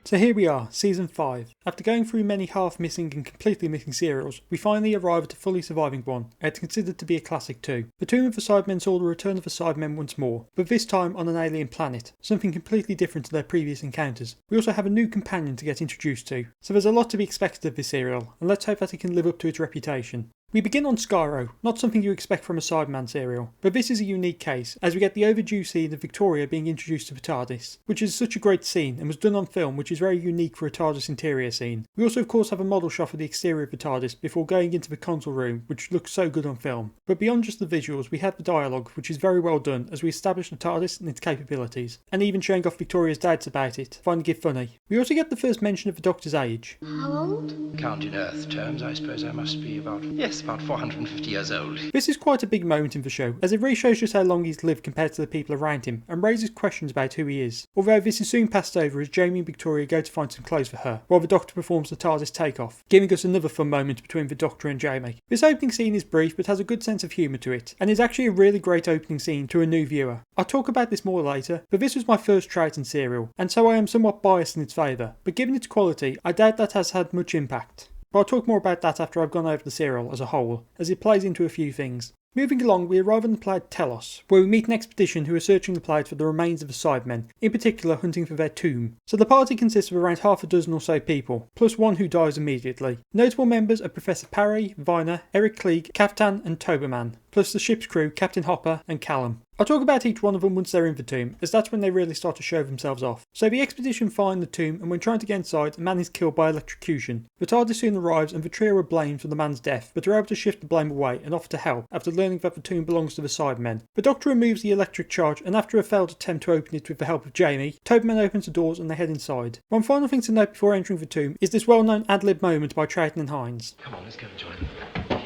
So here we are, Season 5. After going through many half-missing and completely missing serials, we finally arrive at a fully surviving one, and it's considered to be a classic too. The Tomb of the Cybermen saw the return of the Cybermen once more, but this time on an alien planet, something completely different to their previous encounters. We also have a new companion to get introduced to, so there's a lot to be expected of this serial, and let's hope that it can live up to its reputation. We begin on Skyro, not something you expect from a Cyberman serial, but this is a unique case, as we get the overdue scene of Victoria being introduced to the TARDIS, which is such a great scene and was done on film, which is very unique for a TARDIS interior scene. We also of course have a model shot of the exterior of the TARDIS before going into the console room, which looks so good on film. But beyond just the visuals, we have the dialogue, which is very well done as we establish the TARDIS and its capabilities, and even showing off Victoria's doubts about it, finding it funny. We also get the first mention of the Doctor's age. How old? Count in Earth terms, I suppose I must be about 450 years old. This is quite a big moment in the show, as it really shows just how long he's lived compared to the people around him, and raises questions about who he is. Although this is soon passed over as Jamie and Victoria go to find some clothes for her, while the Doctor performs the TARDIS takeoff, giving us another fun moment between the Doctor and Jamie. This opening scene is brief but has a good sense of humour to it, and is actually a really great opening scene to a new viewer. I'll talk about this more later, but this was my first Troughton serial, and so I am somewhat biased in its favour, but given its quality, I doubt that has had much impact. But I'll talk more about that after I've gone over the serial as a whole, as it plays into a few things. Moving along, we arrive on the planet Telos, where we meet an expedition who are searching the planet for the remains of the Cybermen, in particular hunting for their tomb. So the party consists of around half a dozen or so people, plus one who dies immediately. Notable members are Professor Parry, Viner, Eric Klieg, Captain and Toberman, plus the ship's crew, Captain Hopper and Callum. I'll talk about each one of them once they're in the tomb, as that's when they really start to show themselves off. So the expedition find the tomb, and when trying to get inside, a man is killed by electrocution. The TARDIS soon arrives, and the trio are blamed for the man's death, but are able to shift the blame away and offer to help after learning that the tomb belongs to the Cybermen. The Doctor removes the electric charge, and after a failed attempt to open it with the help of Jamie, Toberman opens the doors and they head inside. One final thing to note before entering the tomb is this well-known ad-lib moment by Troughton and Hines. Come on, let's go and join them.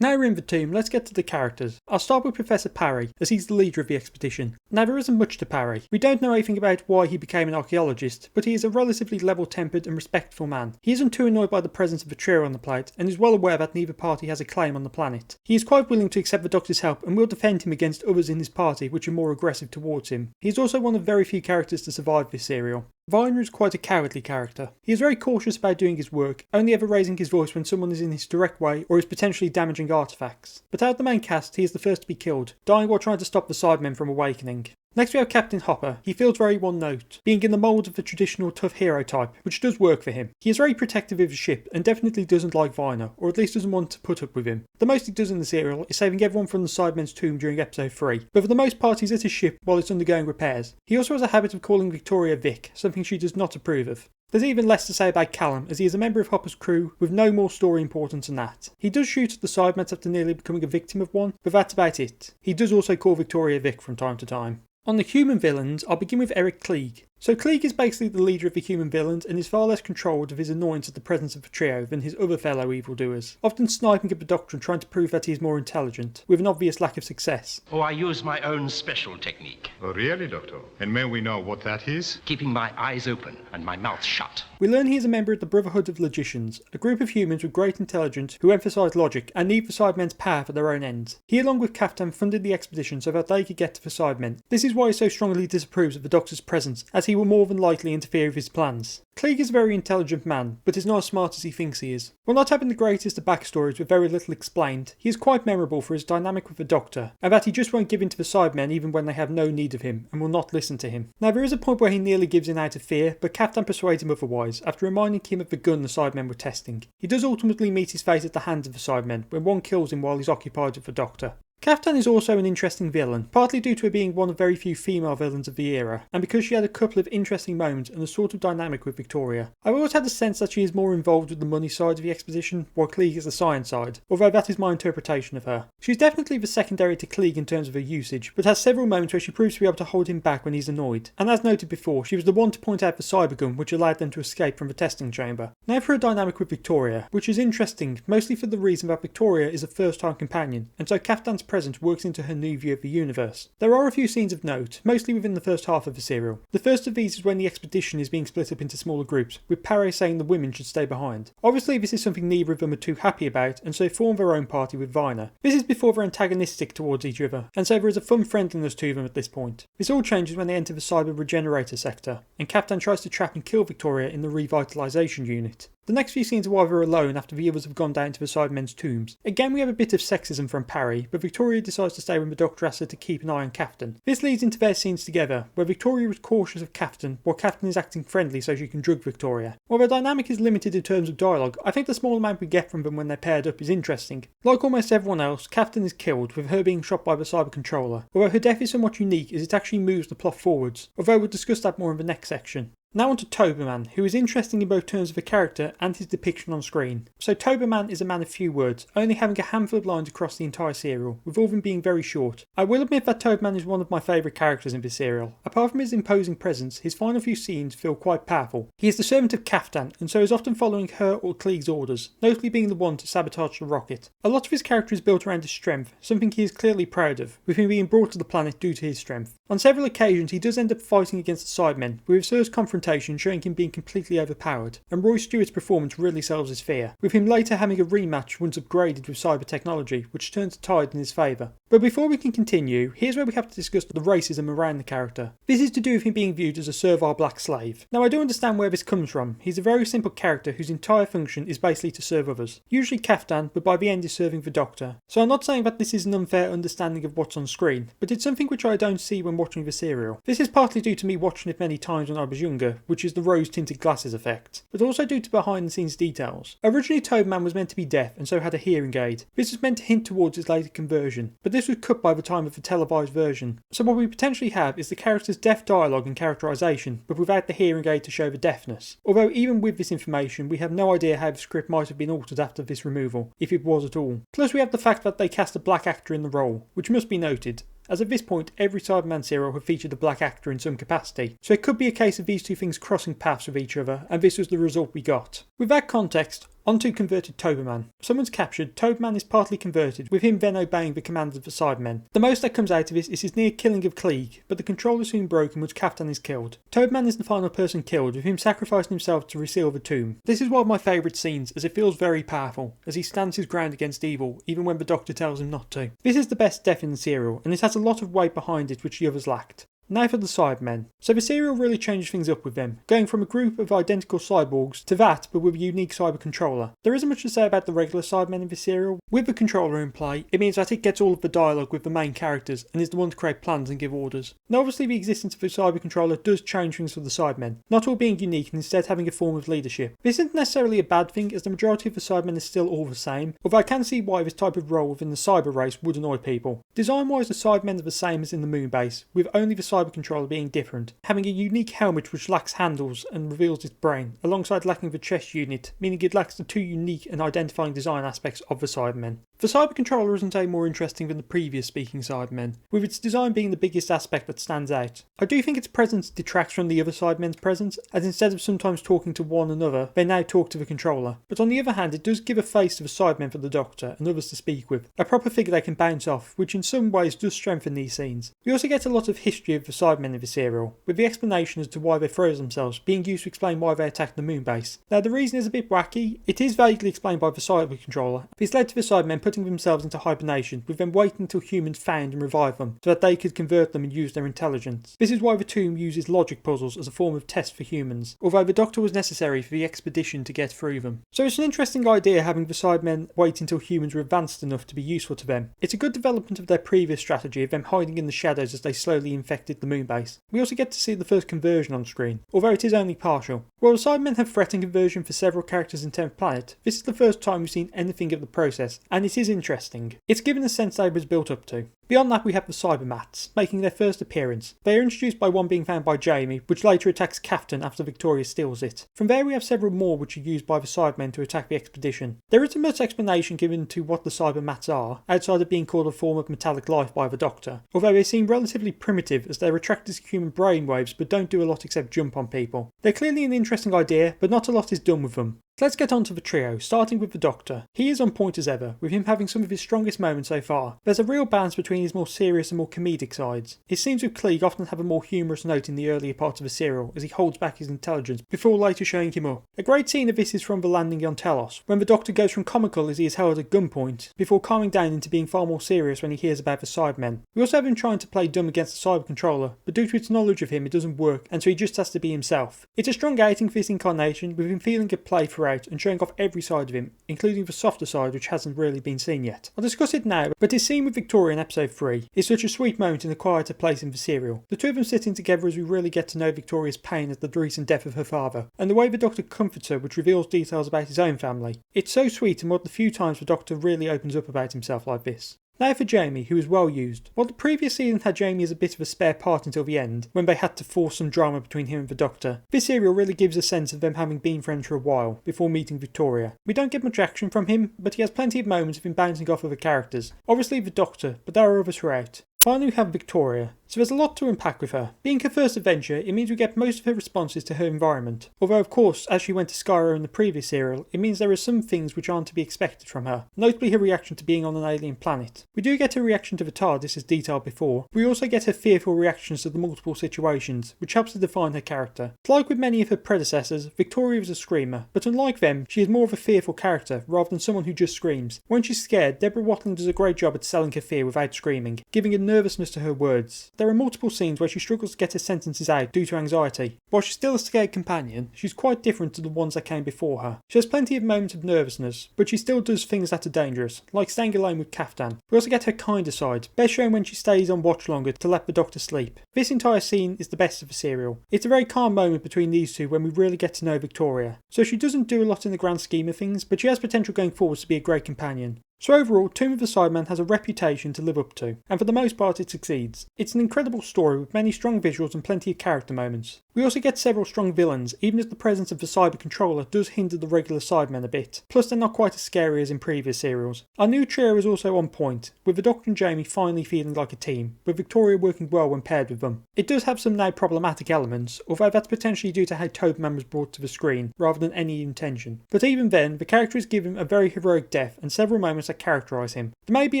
Now we're in the tomb, let's get to the characters. I'll start with Professor Parry, as he's the leader of the expedition. Now there isn't much to Parry. We don't know anything about why he became an archaeologist, but he is a relatively level-tempered and respectful man. He isn't too annoyed by the presence of a trio on the planet, and is well aware that neither party has a claim on the planet. He is quite willing to accept the Doctor's help and will defend him against others in his party which are more aggressive towards him. He is also one of very few characters to survive this serial. Viner is quite a cowardly character. He is very cautious about doing his work, only ever raising his voice when someone is in his direct way or is potentially damaging artefacts. But out of the main cast, he is the first to be killed, dying while trying to stop the Cybermen from awakening. Next we have Captain Hopper. He feels very one note, being in the mould of the traditional tough hero type, which does work for him. He is very protective of his ship and definitely doesn't like Viner, or at least doesn't want to put up with him. The most he does in the serial is saving everyone from the Cybermen's tomb during episode 3, but for the most part he's at his ship while it's undergoing repairs. He also has a habit of calling Victoria Vic, something she does not approve of. There's even less to say about Callum, as he is a member of Hopper's crew with no more story importance than that. He does shoot at the Cybermats after nearly becoming a victim of one, but that's about it. He does also call Victoria Vic from time to time. On the human villains, I'll begin with Eric Klieg. So Klieg is basically the leader of the human villains and is far less controlled of his annoyance at the presence of the trio than his other fellow evildoers, often sniping at the Doctor and trying to prove that he is more intelligent, with an obvious lack of success. Oh, I use my own special technique. Oh, really, Doctor? And may we know what that is? Keeping my eyes open and my mouth shut. We learn he is a member of the Brotherhood of Logicians, a group of humans with great intelligence who emphasise logic and need the Cybermen's power for their own ends. He along with Captain funded the expedition so that they could get to the Cybermen. This is why he so strongly disapproves of the Doctor's presence, as he will more than likely interfere with his plans. Klieg is a very intelligent man, but is not as smart as he thinks he is. While not having the greatest of backstories with very little explained, he is quite memorable for his dynamic with the Doctor, and that he just won't give in to the Cybermen even when they have no need of him, and will not listen to him. Now there is a point where he nearly gives in out of fear, but Captain persuades him otherwise, after reminding him of the gun the Cybermen were testing. He does ultimately meet his fate at the hands of the Cybermen, when one kills him while he's occupied with the Doctor. Captain is also an interesting villain, partly due to her being one of very few female villains of the era, and because she had a couple of interesting moments and a sort of dynamic with Victoria. I've always had the sense that she is more involved with the money side of the expedition, while Klieg is the science side, although that is my interpretation of her. She's definitely the secondary to Klieg in terms of her usage, but has several moments where she proves to be able to hold him back when he's annoyed, and as noted before, she was the one to point out the cybergun which allowed them to escape from the testing chamber. Now for a dynamic with Victoria, which is interesting, mostly for the reason that Victoria is a first-time companion, and so Captain's present works into her new view of the universe. There are a few scenes of note, mostly within the first half of the serial. The first of these is when the expedition is being split up into smaller groups, with Parry saying the women should stay behind. Obviously this is something neither of them are too happy about, and so form their own party with Viner. This is before they're antagonistic towards each other, and so there is a fun friendliness to them at this point. This all changes when they enter the Cyber Regenerator sector, and Captain tries to trap and kill Victoria in the revitalization unit. The next few scenes are while they're alone after the others have gone down to the Cybermen's tombs. Again we have a bit of sexism from Parry, but Victoria decides to stay when the Doctor asks her to keep an eye on Captain. This leads into their scenes together, where Victoria is cautious of Captain, while Captain is acting friendly so she can drug Victoria. While their dynamic is limited in terms of dialogue, I think the small amount we get from them when they're paired up is interesting. Like almost everyone else, Captain is killed, with her being shot by the Cyber Controller, although her death is somewhat unique as it actually moves the plot forwards, although we'll discuss that more in the next section. Now on to Toberman, who is interesting in both terms of the character and his depiction on screen. So Toberman is a man of few words, only having a handful of lines across the entire serial, with all of them being very short. I will admit that Toberman is one of my favourite characters in this serial. Apart from his imposing presence, his final few scenes feel quite powerful. He is the servant of Captain, and so is often following her or Klieg's orders, notably being the one to sabotage the rocket. A lot of his character is built around his strength, something he is clearly proud of, with him being brought to the planet due to his strength. On several occasions he does end up fighting against the Cybermen, with his first confrontation showing him being completely overpowered, and Roy Stewart's performance really sells his fear, with him later having a rematch once upgraded with cyber technology, which turns the tide in his favour. But before we can continue, here's where we have to discuss the racism around the character. This is to do with him being viewed as a servile black slave. Now I do understand where this comes from. He's a very simple character whose entire function is basically to serve others. Usually Kaftan, but by the end is serving the Doctor. So I'm not saying that this is an unfair understanding of what's on screen, but it's something which I don't see when watching the serial. This is partly due to me watching it many times when I was younger, which is the rose-tinted glasses effect, but also due to behind-the-scenes details. Originally Toberman was meant to be deaf and so had a hearing aid. This was meant to hint towards his later conversion, but this was cut by the time of the televised version. So what we potentially have is the character's deaf dialogue and characterisation, but without the hearing aid to show the deafness. Although even with this information, we have no idea how the script might have been altered after this removal, if it was at all. Plus we have the fact that they cast a black actor in the role, which must be noted, as at this point every Cyberman serial have featured a black actor in some capacity, so it could be a case of these two things crossing paths with each other, and this was the result we got. With that context, on to converted Toberman. Someone's captured, Toberman is partly converted, with him then obeying the commands of the Cybermen. The most that comes out of this is his near killing of Klieg, but the control is soon broken once Kaftan is killed. Toberman is the final person killed, with him sacrificing himself to reseal the tomb. This is one of my favourite scenes, as it feels very powerful, as he stands his ground against evil, even when the Doctor tells him not to. This is the best death in the serial, and it has a lot of weight behind it which the others lacked. Now for the Cybermen. So the serial really changes things up with them, going from a group of identical cyborgs to that but with a unique cyber controller. There isn't much to say about the regular Cybermen in this serial. With the controller in play, it means that it gets all of the dialogue with the main characters and is the one to create plans and give orders. Now obviously the existence of the cyber controller does change things for the Cybermen, not all being unique and instead having a form of leadership. This isn't necessarily a bad thing, as the majority of the Cybermen is still all the same, although I can see why this type of role within the cyber race would annoy people. Design wise the Cybermen are the same as in the moon base, with only the cyber controller being different, having a unique helmet which lacks handles and reveals its brain, alongside lacking the chest unit, meaning it lacks the two unique and identifying design aspects of the Cybermen. The cyber controller isn't any more interesting than the previous speaking Cybermen, with its design being the biggest aspect that stands out. I do think its presence detracts from the other Cybermen's presence, as instead of sometimes talking to one another, they now talk to the controller. But on the other hand, it does give a face to the Cybermen for the Doctor and others to speak with, a proper figure they can bounce off, which in some ways does strengthen these scenes. We also get a lot of history of the Cybermen in the serial, with the explanation as to why they froze themselves being used to explain why they attacked the moon base. Now the reason is a bit wacky. It is vaguely explained by the cyber controller. This led to the Cybermen putting themselves into hibernation, with them waiting until humans found and revived them, so that they could convert them and use their intelligence. This is why the tomb uses logic puzzles as a form of test for humans, although the Doctor was necessary for the expedition to get through them. So it's an interesting idea having the Cybermen wait until humans were advanced enough to be useful to them. It's a good development of their previous strategy of them hiding in the shadows as they slowly infected the moon base. We also get to see the first conversion on screen, although it is only partial. While the Cybermen have threatened conversion for several characters in 10th Planet, this is the first time we've seen anything of the process, and it is interesting. It's given the sense they was built up to. Beyond that we have the Cybermats, making their first appearance. They are introduced by one being found by Jamie, which later attacks Captain after Victoria steals it. From there we have several more which are used by the Cybermen to attack the expedition. There isn't much explanation given to what the Cybermats are, outside of being called a form of metallic life by the Doctor, although they seem relatively primitive as they're attracted to human brainwaves but don't do a lot except jump on people. They're clearly an interesting idea, but not a lot is done with them. Let's get on to the trio, starting with the Doctor. He is on point as ever, with him having some of his strongest moments so far. There's a real balance between his more serious and more comedic sides. His scenes with Klieg often have a more humorous note in the earlier parts of the serial, as he holds back his intelligence before later showing him up. A great scene of this is from the landing on Telos, when the Doctor goes from comical as he is held at gunpoint, before calming down into being far more serious when he hears about the Cybermen. We also have him trying to play dumb against the Cyber Controller, but due to its knowledge of him it doesn't work, and so he just has to be himself. It's a strong outing for this incarnation, with him feeling at play throughout and showing off every side of him, including the softer side which hasn't really been seen yet. I'll discuss it now, but his scene with Victoria in episode 3 is such a sweet moment in a quieter place in the serial. The two of them sitting together as we really get to know Victoria's pain at the recent death of her father, and the way the Doctor comforts her, which reveals details about his own family. It's so sweet and one of the few times the Doctor really opens up about himself like this. Now for Jamie, who is well used. While the previous season had Jamie as a bit of a spare part until the end, when they had to force some drama between him and the Doctor, this serial really gives a sense of them having been friends for a while, before meeting Victoria. We don't get much action from him, but he has plenty of moments of him bouncing off other characters. Obviously the Doctor, but there are others throughout. Finally we have Victoria. So there's a lot to unpack with her. Being her first adventure, it means we get most of her responses to her environment. Although of course, as she went to Skyro in the previous serial, it means there are some things which aren't to be expected from her. Notably her reaction to being on an alien planet. We do get her reaction to the TARDIS as detailed before, but we also get her fearful reactions to the multiple situations, which helps to define her character. Like with many of her predecessors, Victoria is a screamer, but unlike them, she is more of a fearful character rather than someone who just screams. When she's scared, Deborah Watling does a great job at selling her fear without screaming, giving a nervousness to her words. There are multiple scenes where she struggles to get her sentences out due to anxiety. While she's still a scared companion, she's quite different to the ones that came before her. She has plenty of moments of nervousness, but she still does things that are dangerous, like staying alone with Kaftan. We also get her kinder side, best shown when she stays on watch longer to let the Doctor sleep. This entire scene is the best of the serial. It's a very calm moment between these two when we really get to know Victoria. So she doesn't do a lot in the grand scheme of things, but she has potential going forwards to be a great companion. So overall, Tomb of the Cybermen has a reputation to live up to, and for the most part it succeeds. It's an incredible story with many strong visuals and plenty of character moments. We also get several strong villains, even as the presence of the Cyber Controller does hinder the regular Cybermen a bit, plus they're not quite as scary as in previous serials. Our new trio is also on point, with the Doctor and Jamie finally feeling like a team, with Victoria working well when paired with them. It does have some now problematic elements, although that's potentially due to how Toberman was brought to the screen, rather than any intention. But even then, the character is given a very heroic death and several moments that characterise him. There may be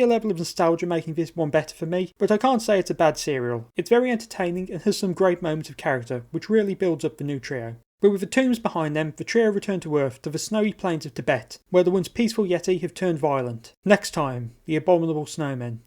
a level of nostalgia making this one better for me, but I can't say it's a bad serial. It's very entertaining and has some great moments of character, which really builds up the new trio. But with the tombs behind them, the trio return to Earth to the snowy plains of Tibet, where the once peaceful Yeti have turned violent. Next time, the abominable snowmen.